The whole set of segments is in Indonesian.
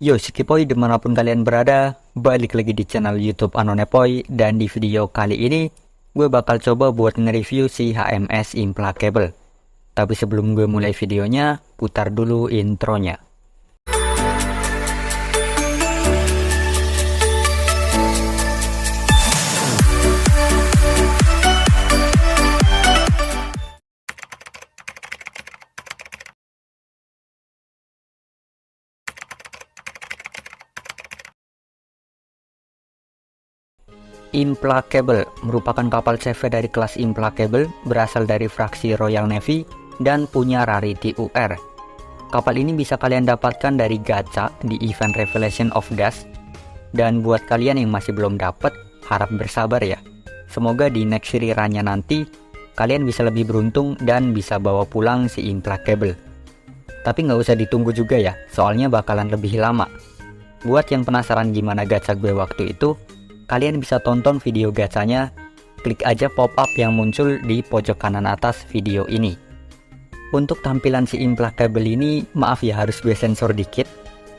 Yo Skipoi dimanapun kalian berada, balik lagi di channel YouTube Anonepoi. Dan di video kali ini gue bakal coba buat nge-review si HMS Implacable. Tapi sebelum gue mulai videonya, putar dulu intronya. Implacable merupakan kapal CV dari kelas Implacable, berasal dari fraksi Royal Navy dan punya rarity UR. Kapal ini bisa kalian dapatkan dari gacha di event Revelation of Dusk. Dan buat kalian yang masih belum dapat, harap bersabar ya. Semoga di next run-nya nanti kalian bisa lebih beruntung dan bisa bawa pulang si Implacable. Tapi nggak usah ditunggu juga ya, soalnya bakalan lebih lama. Buat yang penasaran gimana gacha gue waktu itu, kalian bisa tonton video gacanya, klik aja pop-up yang muncul di pojok kanan atas video ini. Untuk tampilan si Implacable ini, maaf ya harus gue sensor dikit.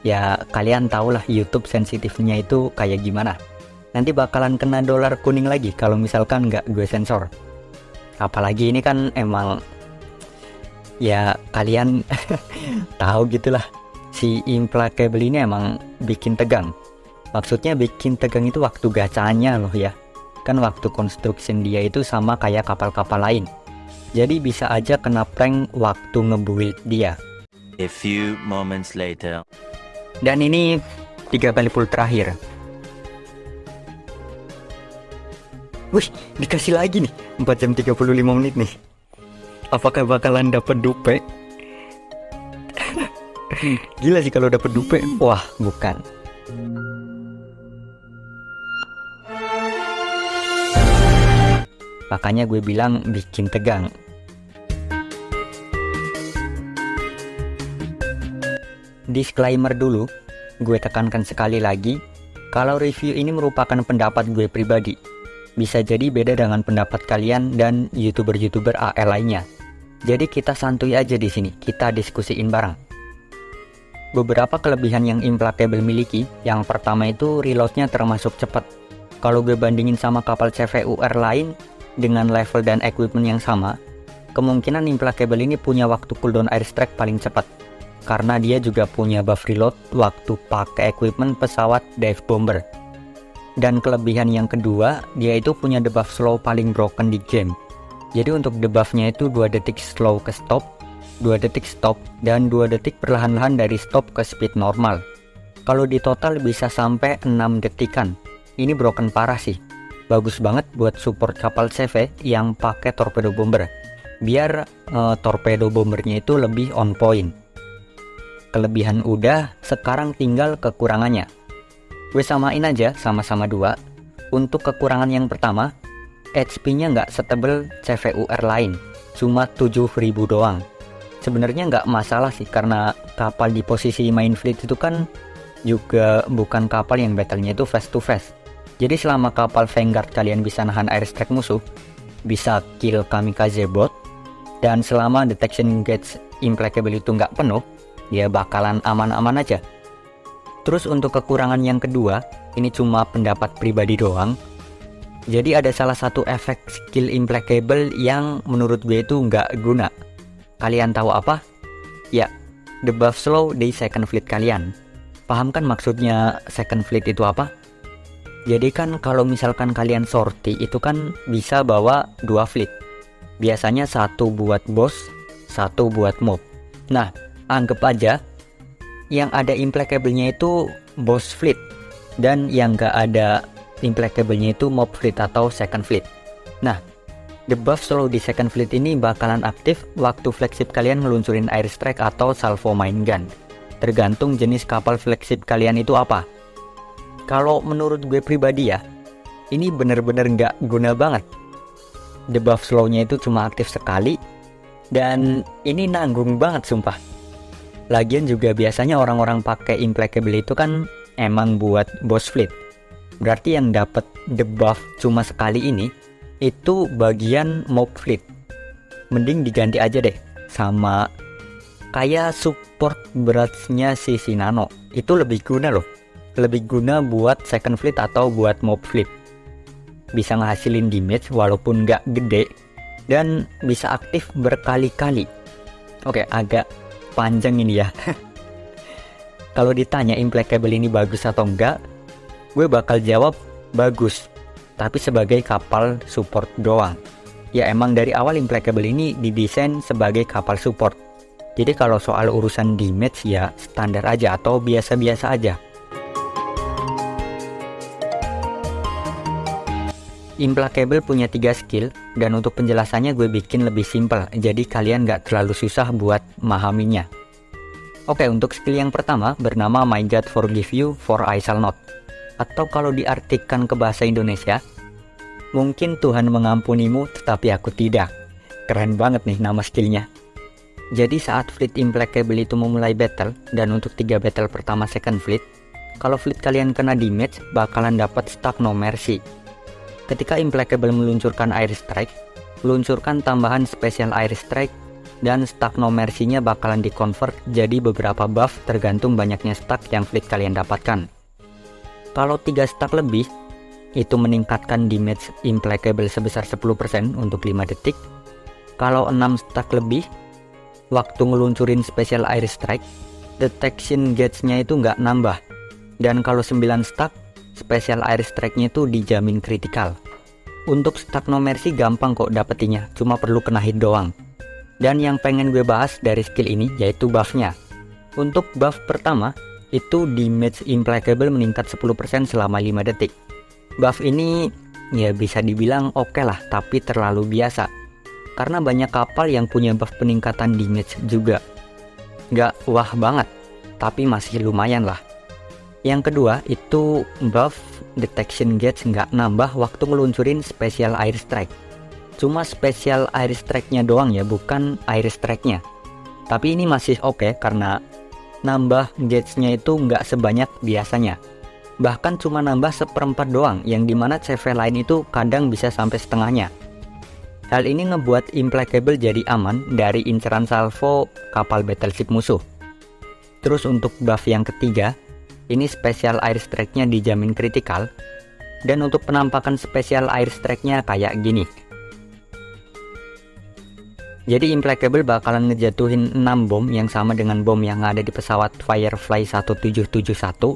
Ya kalian tau lah YouTube sensitifnya itu kayak gimana. Nanti bakalan kena dolar kuning lagi kalau misalkan nggak gue sensor. Apalagi ini kan emang, ya kalian tahu gitulah. Si Implacable ini emang bikin tegang. Maksudnya bikin tegang itu waktu gacanya loh ya. Kan waktu construction dia itu sama kayak kapal-kapal lain. Jadi bisa aja kena prank waktu ngebuild dia. A few moments later. Dan ini 3 kali pull terakhir. Wih, dikasih lagi nih 4 jam 35 menit nih. Apakah bakalan dapet dupe? Gila sih kalau dapet dupe. Wah, bukan. Makanya gue bilang bikin tegang. Disclaimer dulu, gue tekankan sekali lagi, kalau review ini merupakan pendapat gue pribadi. Bisa jadi beda dengan pendapat kalian dan YouTuber-YouTuber AL lainnya. Jadi kita santuy aja di sini, kita diskusiin bareng. Beberapa kelebihan yang Implacable miliki, yang pertama itu reloadnya termasuk cepat. Kalau gue bandingin sama kapal CVUR lain, dengan level dan equipment yang sama, kemungkinan Implacable ini punya waktu cooldown airstrike paling cepat. Karena dia juga punya buff reload waktu pakai equipment pesawat dive bomber. Dan kelebihan yang kedua, dia itu punya debuff slow paling broken di game. Jadi untuk debuffnya itu 2 detik slow ke stop, 2 detik stop, dan 2 detik perlahan-lahan dari stop ke speed normal. Kalau di total bisa sampai 6 detikan. Ini broken parah sih. Bagus banget buat support kapal CV yang pakai torpedo bomber, biar torpedo bombernya itu lebih on point. Kelebihan udah, sekarang tinggal kekurangannya. Gue samain aja sama-sama 2. Untuk kekurangan yang pertama, HP-nya nggak setebel CVUR lain, cuma 7.000 doang. Sebenarnya nggak masalah sih, karena kapal di posisi main fleet itu kan juga bukan kapal yang battle-nya itu face to face. Jadi selama kapal Vanguard kalian bisa nahan airstrike musuh, bisa kill kamikaze bot, dan selama detection gauge Implacable itu nggak penuh, ya bakalan aman-aman aja. Terus untuk kekurangan yang kedua, ini cuma pendapat pribadi doang. Jadi ada salah satu efek skill Implacable yang menurut gue itu nggak guna. Kalian tahu apa? Ya, debuff slow di second fleet kalian. Paham kan maksudnya second fleet itu apa? Jadi kan kalau misalkan kalian sortie itu kan bisa bawa 2 fleet. Biasanya 1 buat boss, 1 buat mob. Nah, anggap aja yang ada Implacable-nya itu boss fleet, dan yang gak ada Implacable-nya itu mob fleet atau second fleet. Nah, debuff slow di second fleet ini bakalan aktif waktu flagship kalian ngeluncurin airstrike atau salvo mine gun. Tergantung jenis kapal flagship kalian itu apa. Kalau menurut gue pribadi ya, ini bener-bener nggak guna banget. Debuff slow-nya itu cuma aktif sekali, dan ini nanggung banget sumpah. Lagian juga biasanya orang-orang pakai Implacable itu kan emang buat boss fleet. Berarti yang dapat debuff cuma sekali ini, itu bagian mob fleet. Mending diganti aja deh sama kayak support beratnya si Nano. Itu lebih guna loh. Lebih guna buat second fleet atau buat mob fleet. Bisa ngehasilin damage walaupun nggak gede, dan bisa aktif berkali-kali. Oke, agak panjang ini ya. Kalau ditanya Implacable ini bagus atau enggak, gue bakal jawab bagus, tapi sebagai kapal support doang. Ya emang dari awal Implacable ini didesain sebagai kapal support. Jadi kalau soal urusan damage ya standar aja atau biasa-biasa aja. Implacable punya 3 skill, dan untuk penjelasannya gue bikin lebih simpel, jadi kalian gak terlalu susah buat memahaminya. Oke, untuk skill yang pertama bernama My God Forgive You For I Shall Not, atau kalau diartikan ke bahasa Indonesia, mungkin Tuhan mengampunimu tetapi aku tidak. Keren banget nih nama skillnya. Jadi saat fleet Implacable itu memulai battle, dan untuk 3 battle pertama second fleet, kalau fleet kalian kena damage bakalan dapat stack No Mercy. Ketika Implacable meluncurkan Air Strike, luncurkan tambahan Special Air Strike, dan stack No Mercy-nya bakalan di-convert jadi beberapa buff tergantung banyaknya stack yang fleet kalian dapatkan. Kalau 3 stack lebih, itu meningkatkan damage Implacable sebesar 10% untuk 5 detik. Kalau 6 stack lebih, waktu ngeluncurin Special Air Strike, detection gauge-nya itu nggak nambah. Dan kalau 9 stack, Special Air Strike-nya itu dijamin kritikal. Untuk stack No Mercy gampang kok dapetinnya, cuma perlu kena hit doang. Dan yang pengen gue bahas dari skill ini yaitu buff-nya. Untuk buff pertama, itu damage Implacable meningkat 10% selama 5 detik. Buff ini ya bisa dibilang oke lah, tapi terlalu biasa. Karena banyak kapal yang punya buff peningkatan damage juga. Nggak wah banget, tapi masih lumayan lah. Yang kedua itu buff detection gauge nggak nambah waktu ngeluncurin Special Air Strike. Cuma Special Air Strike-nya doang ya, bukan Air Strike-nya. Tapi ini masih oke karena nambah gauge-nya itu nggak sebanyak biasanya. Bahkan cuma nambah 1/4 doang, yang dimana CV lain itu kadang bisa sampai setengahnya. Hal ini ngebuat Implacable jadi aman dari inceran salvo kapal battleship musuh. Terus untuk buff yang ketiga, ini Special Air Strike-nya dijamin kritikal. Dan untuk penampakan Special Air Strike-nya kayak gini. Jadi Implacable bakalan ngejatuhin 6 bom yang sama dengan bom yang ada di pesawat Firefly 1771.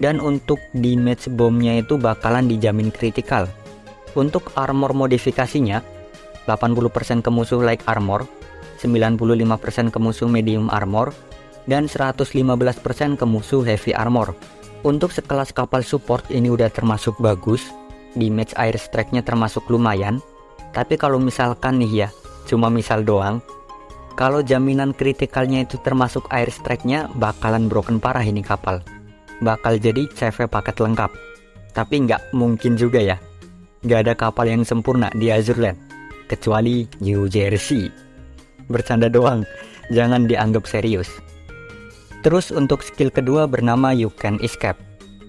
Dan untuk damage bomnya itu bakalan dijamin kritikal. Untuk armor modifikasinya, 80% ke musuh light armor, 95% ke musuh medium armor, dan 115% ke musuh heavy armor. Untuk sekelas kapal support ini udah termasuk bagus, damage air strike-nya termasuk lumayan. Tapi kalau misalkan nih ya, cuma misal doang, kalau jaminan kritikalnya itu termasuk air strike-nya bakalan broken parah ini kapal. Bakal jadi CV paket lengkap. Tapi nggak mungkin juga ya, nggak ada kapal yang sempurna di Azurland, kecuali New Jersey. Bercanda doang, jangan dianggap serius. Terus untuk skill kedua bernama You Can Escape.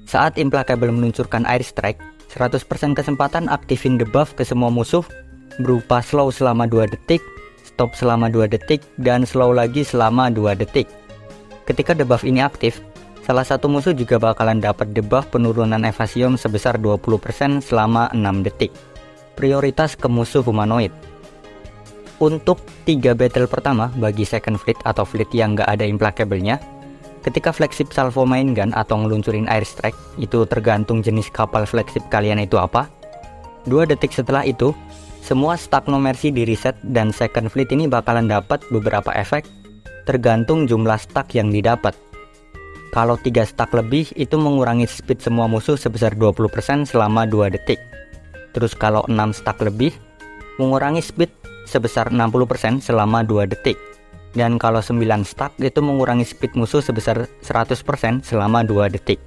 Saat Implacable meluncurkan Air Strike, 100% kesempatan aktifin debuff ke semua musuh berupa slow selama 2 detik, stop selama 2 detik, dan slow lagi selama 2 detik. Ketika debuff ini aktif, salah satu musuh juga bakalan dapat debuff penurunan evasium sebesar 20% selama 6 detik. Prioritas ke musuh humanoid. Untuk 3 battle pertama bagi second fleet atau fleet yang nggak ada Implacable-nya, ketika flagship salvo main gun atau ngeluncurin air strike, itu tergantung jenis kapal flagship kalian itu apa, 2 detik setelah itu, semua stack No Mercy di reset dan second fleet ini bakalan dapat beberapa efek tergantung jumlah stack yang didapat. Kalau 3 stack lebih itu mengurangi speed semua musuh sebesar 20% selama 2 detik. Terus kalau 6 stack lebih, mengurangi speed sebesar 60% selama 2 detik. Dan kalau 9 stack itu mengurangi speed musuh sebesar 100% selama 2 detik.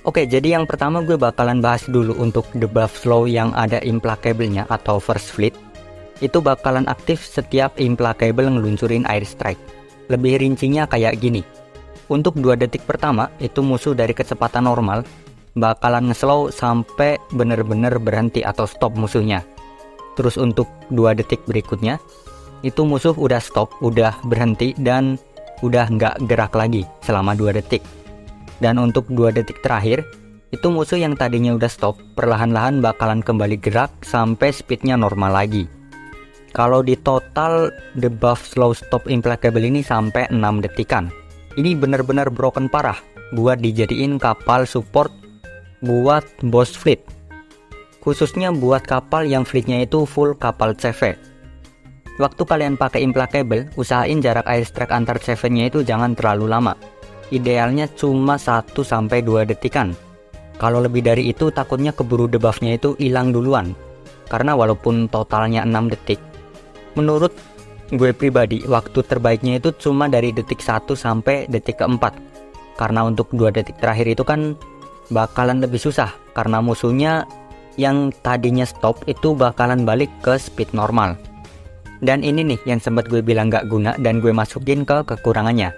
Oke, jadi yang pertama gue bakalan bahas dulu untuk debuff slow yang ada Implacable-nya atau first fleet. Itu bakalan aktif setiap Implacable ngeluncurin air strike. Lebih rincinya kayak gini. Untuk 2 detik pertama, itu musuh dari kecepatan normal bakalan nge-slow sampai bener-bener berhenti atau stop musuhnya. Terus untuk 2 detik berikutnya, itu musuh udah stop, udah berhenti, dan udah nggak gerak lagi selama 2 detik. Dan untuk 2 detik terakhir, itu musuh yang tadinya udah stop, perlahan-lahan bakalan kembali gerak sampai speednya normal lagi. Kalau di total, debuff slow stop implacable ini sampai 6 detikan. Ini bener-bener broken parah buat dijadiin kapal support buat boss fleet. Khususnya buat kapal yang fleetnya itu full kapal CV. Waktu kalian pakai implacable, usahain jarak air strike antar CV-nya itu jangan terlalu lama. Idealnya cuma 1-2 detikan. Kalau lebih dari itu takutnya keburu debuffnya itu hilang duluan. Karena walaupun totalnya 6 detik, menurut gue pribadi waktu terbaiknya itu cuma dari detik 1 sampai detik keempat. Karena untuk 2 detik terakhir itu kan bakalan lebih susah, karena musuhnya yang tadinya stop itu bakalan balik ke speed normal. Dan ini nih yang sempat gue bilang gak guna dan gue masukin ke kekurangannya.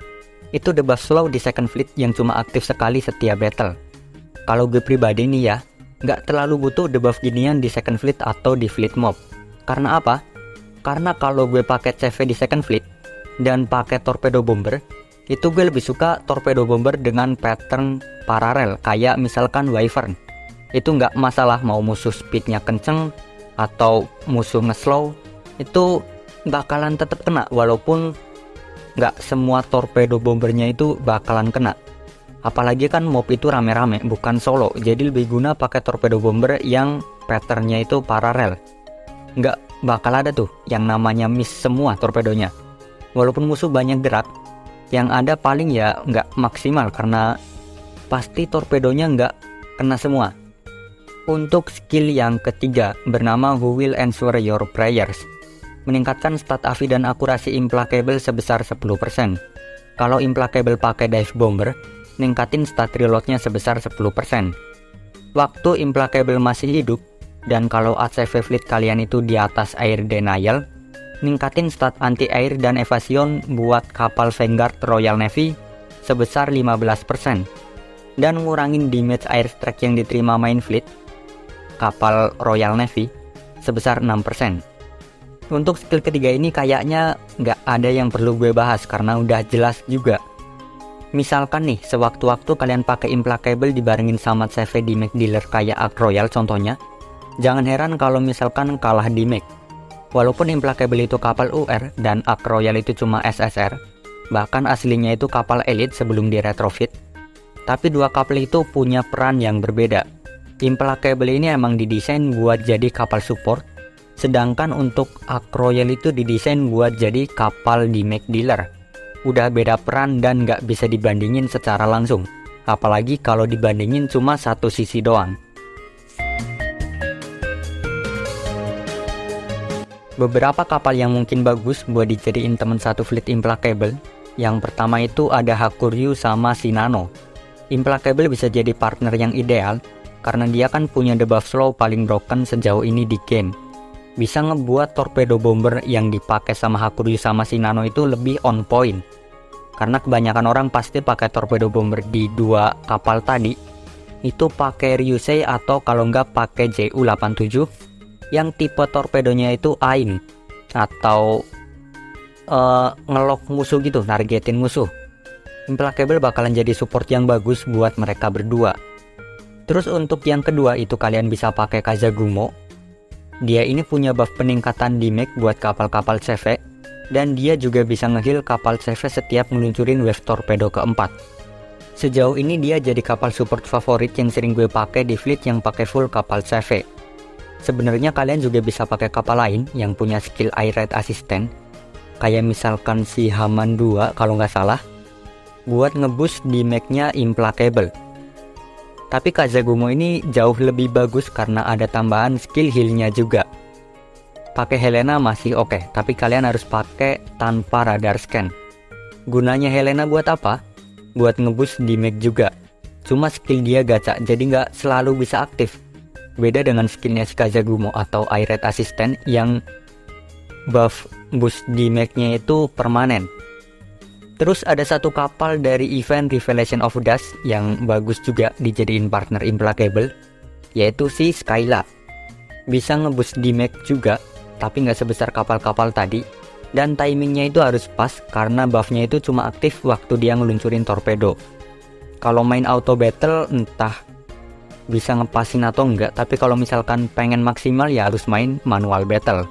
Itu debuff slow di second fleet yang cuma aktif sekali setiap battle. Kalau gue pribadi nih ya, gak terlalu butuh debuff ginian di second fleet atau di fleet mob. Karena apa? Karena kalau gue pakai CV di second fleet dan pakai torpedo bomber, itu gue lebih suka torpedo bomber dengan pattern paralel kayak misalkan Wyvern. Itu nggak masalah mau musuh speednya kenceng atau musuh ngeslow, itu bakalan tetap kena walaupun nggak semua torpedo bombernya itu bakalan kena. Apalagi kan mob itu rame-rame bukan solo, jadi lebih guna pakai torpedo bomber yang patternnya itu paralel. Nggak bakal ada tuh yang namanya miss semua torpedonya. Walaupun musuh banyak gerak, yang ada paling ya nggak maksimal karena pasti torpedonya nggak kena semua. Untuk skill yang ketiga bernama Who Will Answer Your Prayers, meningkatkan stat AVI dan akurasi implacable sebesar 10%. Kalau implacable pakai dive bomber, ningkatin stat reloadnya sebesar 10%. Waktu implacable masih hidup, dan kalau ACV fleet kalian itu di atas air denial, ningkatin stat anti-air dan evasion buat kapal Vanguard Royal Navy sebesar 15%. Dan ngurangin damage air strike yang diterima main fleet kapal Royal Navy sebesar 6%. Untuk skill ketiga ini kayaknya nggak ada yang perlu gue bahas karena udah jelas juga. Misalkan nih, sewaktu-waktu kalian pakai implacable dibarengin sama CV di Mac Dealer kayak Ark Royal contohnya, jangan heran kalau misalkan kalah di Mac. Walaupun implacable itu kapal UR dan Ark Royal itu cuma SSR, bahkan aslinya itu kapal elite sebelum di retrofit, tapi dua kapal itu punya peran yang berbeda. Implacable ini emang didesain buat jadi kapal support, sedangkan untuk Ark Royal itu didesain buat jadi kapal di Mac Dealer. Udah beda peran dan nggak bisa dibandingin secara langsung, apalagi kalau dibandingin cuma satu sisi doang. Beberapa kapal yang mungkin bagus buat dijadiin teman satu fleet implacable. Yang pertama itu ada Hakuryu sama Shinano. Implacable bisa jadi partner yang ideal karena dia kan punya debuff slow paling broken sejauh ini di game. Bisa ngebuat torpedo bomber yang dipakai sama Hakuryu sama Shinano itu lebih on point. Karena kebanyakan orang pasti pakai torpedo bomber di dua kapal tadi itu pakai Ryusei atau kalau nggak pakai JU-87 yang tipe torpedonya itu aim atau ngelok musuh gitu, nargetin musuh. Implacable bakalan jadi support yang bagus buat mereka berdua. Terus untuk yang kedua itu kalian bisa pakai Kazagumo. Dia ini punya buff peningkatan damage buat kapal-kapal CV, dan dia juga bisa ngeheal kapal CV setiap meluncurin wave torpedo keempat. Sejauh ini dia jadi kapal support favorit yang sering gue pakai di fleet yang pakai full kapal CV. Sebenarnya kalian juga bisa pakai kapal lain yang punya skill air raid assistant, kayak misalkan si Haman 2 kalau nggak salah, buat ngeboost damage-nya implacable. Tapi Kazagumo ini jauh lebih bagus karena ada tambahan skill heal-nya juga. Pakai Helena masih oke, tapi kalian harus pakai tanpa radar scan. Gunanya Helena buat apa? Buat ngeboost damage juga. Cuma skill dia gacha, jadi nggak selalu bisa aktif. Beda dengan skillnya si Kazagumo atau Air Raid Assistant yang buff boost damage-nya itu permanen. Terus ada satu kapal dari event Revelation of Dust yang bagus juga dijadiin partner implacable, yaitu si Skyla. Bisa ngeboost damage juga, tapi nggak sebesar kapal-kapal tadi, Dan timingnya itu harus pas karena buffnya itu cuma aktif waktu dia ngeluncurin torpedo. Kalau main auto battle entah bisa ngepasin atau enggak, tapi kalau misalkan pengen maksimal ya harus main manual battle.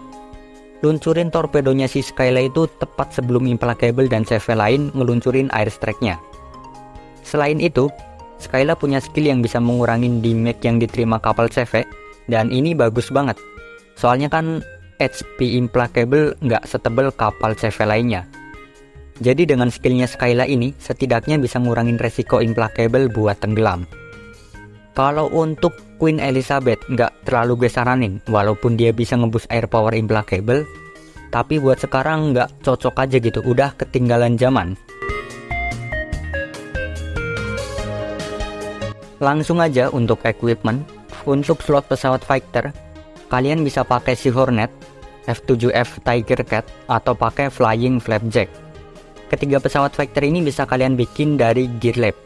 Luncurin torpedonya si Skyla itu tepat sebelum Implacable dan CV lain ngeluncurin airstrike-nya. Selain itu, Skyla punya skill yang bisa mengurangi damage yang diterima kapal CV, dan ini bagus banget. Soalnya kan HP Implacable nggak setebel kapal CV lainnya. Jadi dengan skillnya Skyla ini, setidaknya bisa ngurangin resiko Implacable buat tenggelam. Kalau untuk Queen Elizabeth nggak terlalu gue saranin, walaupun dia bisa ngeboost air power Implacable, tapi buat sekarang nggak cocok aja gitu, udah ketinggalan zaman. Langsung aja untuk equipment. Untuk slot pesawat fighter, kalian bisa pakai Sea Hornet, F7F Tiger Cat, atau pakai Flying Flapjack. Ketiga pesawat fighter ini bisa kalian bikin dari Gear Lab.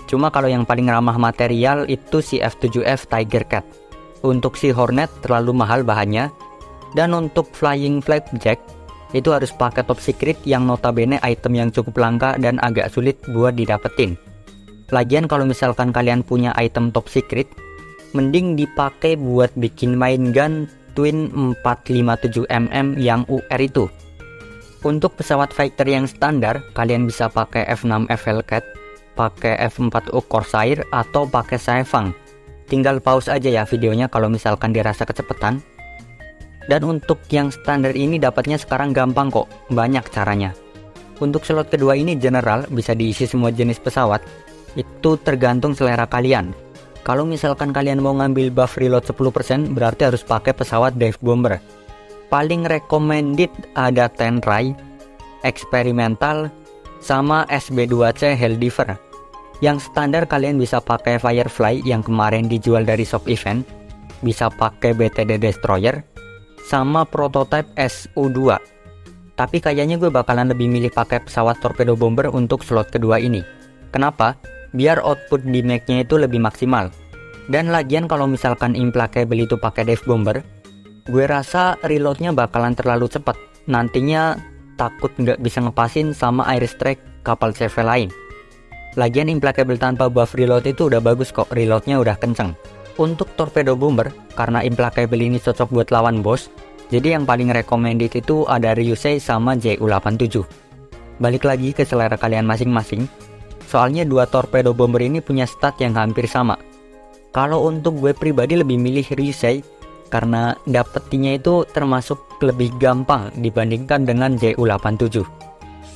Cuma kalau yang paling ramah material itu si F7F Tiger Cat. Untuk Sea Hornet terlalu mahal bahannya, dan untuk Flying Flapjack itu harus pakai top secret yang notabene item yang cukup langka dan agak sulit buat didapetin. Lagian kalau misalkan kalian punya item top secret, mending dipakai buat bikin main gun Twin 457mm yang UR itu. Untuk pesawat fighter yang standar, kalian bisa pakai F6F Hellcat, pakai F4U Corsair, atau pakai Saefang. Tinggal pause aja ya videonya kalau misalkan dirasa kecepatan. Dan untuk yang standar ini dapatnya sekarang gampang kok, banyak caranya. Untuk slot kedua ini general, bisa diisi semua jenis pesawat. Itu tergantung selera kalian. Kalau misalkan kalian mau ngambil buff reload 10%, berarti harus pakai pesawat dive bomber. Paling recommended ada Tenrai, Experimental, sama SB2C Helldiver. Yang standar kalian bisa pakai Firefly yang kemarin dijual dari shop event, bisa pakai BTD Destroyer, sama prototype SU2. Tapi kayaknya gue bakalan lebih milih pakai pesawat torpedo bomber untuk slot kedua ini. Kenapa? Biar output damage-nya itu lebih maksimal. Dan lagian kalau misalkan Implacable itu pakai dive bomber, gue rasa reloadnya bakalan terlalu cepat. Nantinya takut nggak bisa ngepasin sama airstrike kapal CV lain. Lagian Implacable tanpa buff reload itu udah bagus kok, reloadnya udah kenceng. Untuk torpedo bomber, karena Implacable ini cocok buat lawan boss, jadi yang paling recommended itu ada Ryusei sama JU87. Balik lagi ke selera kalian masing-masing. Soalnya dua torpedo bomber ini punya stat yang hampir sama. Kalau untuk gue pribadi lebih milih Ryusei karena dapetinnya itu termasuk lebih gampang dibandingkan dengan JU87.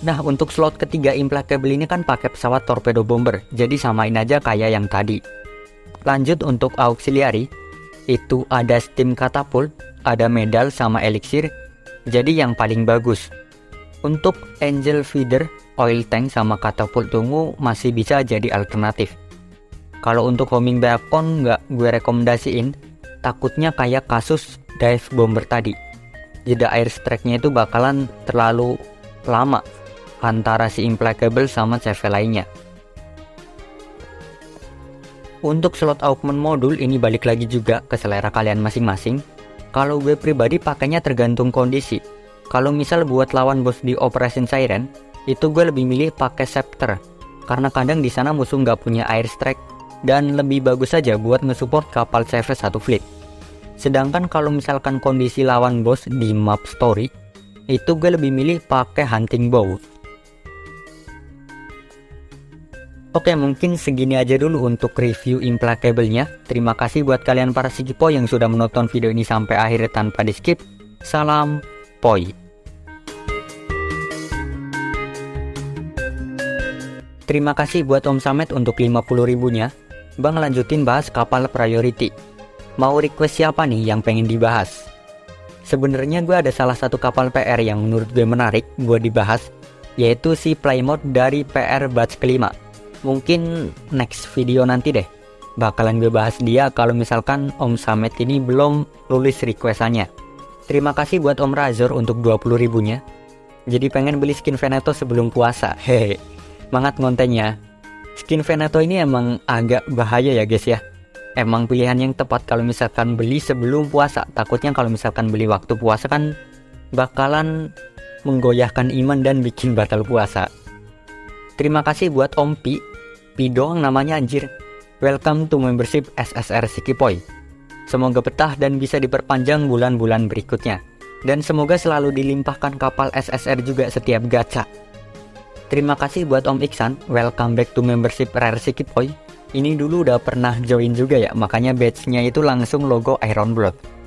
Nah, untuk slot ketiga Implacable ini kan pakai pesawat torpedo bomber, jadi samain aja kayak yang tadi. Lanjut untuk auxiliary, itu ada steam catapult, ada medal sama elixir, jadi yang paling bagus. Untuk angel feeder, oil tank sama catapult tunggu masih bisa jadi alternatif. Kalau untuk homing beacon nggak gue rekomendasiin, takutnya kayak kasus dive bomber tadi. Jeda airstrike-nya itu bakalan terlalu lama antara si Implacable sama CV lainnya. Untuk slot augment modul ini balik lagi juga ke selera kalian masing-masing. Kalau gue pribadi pakainya tergantung kondisi. Kalau misal buat lawan bos di Operation Siren, itu gue lebih milih pakai Scepter, karena kadang di sana musuh nggak punya airstrike dan lebih bagus saja buat ngesupport kapal CV satu fleet. Sedangkan kalau misalkan kondisi lawan bos di map story, itu gue lebih milih pakai hunting bow. Oke, mungkin segini aja dulu untuk review Implacable-nya. Terima kasih buat kalian para Sikipo yang sudah menonton video ini sampai akhir tanpa di skip. Salam Poi. Terima kasih buat Om Samet untuk 50.000-nya. Bang lanjutin bahas kapal priority. Mau request siapa nih yang pengen dibahas? Sebenarnya gue ada salah satu kapal PR yang menurut gue menarik buat dibahas, yaitu si Plymouth dari PR batch kelima. Mungkin next video nanti deh bakalan gue bahas dia kalau misalkan Om Samet ini belum tulis requestannya. Terima kasih buat Om Razor untuk 20.000-nya. Jadi pengen beli skin Veneto sebelum puasa. Hehe. Semangat ngontennya. Skin Veneto ini emang agak bahaya ya guys ya. Emang pilihan yang tepat kalau misalkan beli sebelum puasa. Takutnya kalau misalkan beli waktu puasa kan bakalan menggoyahkan iman dan bikin batal puasa. Terima kasih buat Om Pi doang namanya anjir. Welcome to membership SSR Sikipoy. Semoga betah dan bisa diperpanjang bulan-bulan berikutnya. Dan semoga selalu dilimpahkan kapal SSR juga setiap gacha. Terima kasih buat Om Iksan, welcome back to membership Rare Sikipoy. Ini dulu udah pernah join juga ya, makanya badge-nya itu langsung logo Iron Blood.